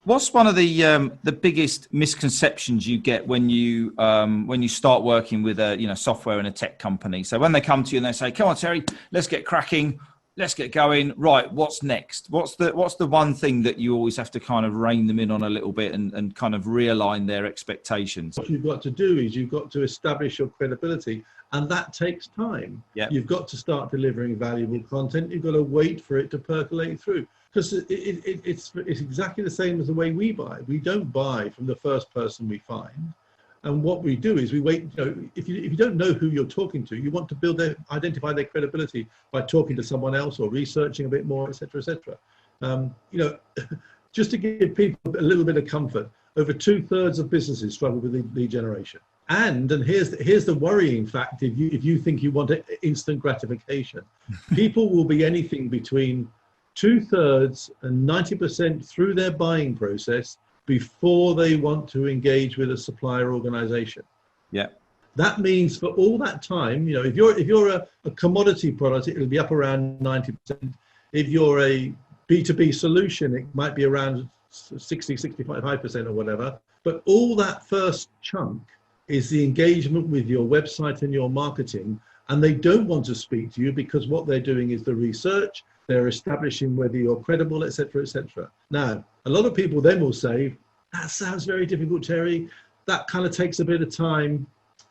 What's one of the biggest misconceptions you get when you start working with a software and a tech company? So when they come to you and they say, "Come on, Terry, let's get cracking, let's get going." Right, what's next? What's the one thing that you always have to kind of rein them in on a little bit and kind of realign their expectations? What you've got to do is you've got to establish your credibility, and that takes time. Yeah. You've got to start delivering valuable content. You've got to wait for it to percolate through. Because it's exactly the same as the way we buy. We don't buy from the first person we find, and what we do is we wait. If you don't know who you're talking to, you want to identify their credibility by talking to someone else or researching a bit more, etc., etc. Just to give people a little bit of comfort, over 2/3 of businesses struggle with lead generation. And here's the worrying fact: if you think you want instant gratification, people will be anything between 2/3 and 90% through their buying process before they want to engage with a supplier organization. Yeah. That means for all that time, if you're a commodity product, it'll be up around 90%. If you're a B2B solution, it might be around 60, 65% or whatever. But all that first chunk is the engagement with your website and your marketing. And they don't want to speak to you because what they're doing is the research. They're establishing whether you're credible, etc., etc. Now, a lot of people then will say, "That sounds very difficult, Terry. That kind of takes a bit of time.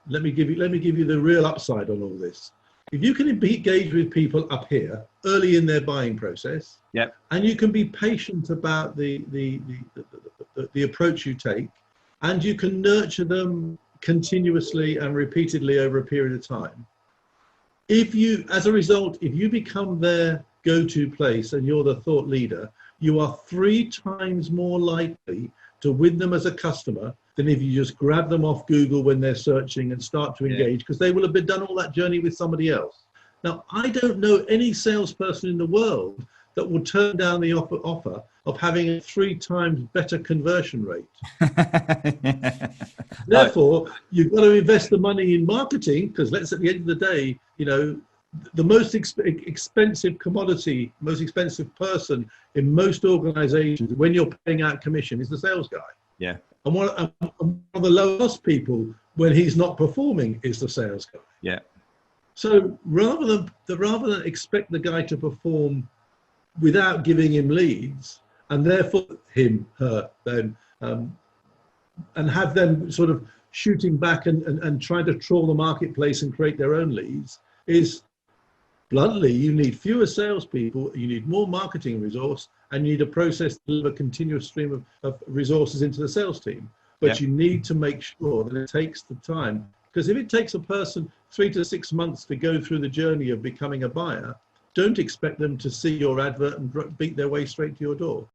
Let me give you the real upside on all this. If you can engage with people up here early in their buying process, yep, and you can be patient about the approach you take, and you can nurture them continuously and repeatedly over a period of time. As a result, if you become their go-to place and you're the thought leader, you are 3 times more likely to win them as a customer than if you just grab them off Google when they're searching and start to engage, because they will have done all that journey with somebody else. Now, I don't know any salesperson in the world that will turn down the offer of having a 3 times better conversion rate. Therefore, you've got to invest the money in marketing, because at the end of the day, the most expensive commodity, most expensive person in most organizations when you're paying out commission is the sales guy. Yeah. And one of the lowest people when he's not performing is the sales guy. Yeah. So rather than expect the guy to perform without giving him leads, and therefore him, her, them, and have them sort of shooting back and trying to trawl the marketplace and create their own leads, is bluntly, you need fewer salespeople, you need more marketing resource, and you need a process to deliver a continuous stream of resources into the sales team. But you need to make sure that it takes the time, because if it takes a person 3 to 6 months to go through the journey of becoming a buyer, don't expect them to see your advert and beat their way straight to your door.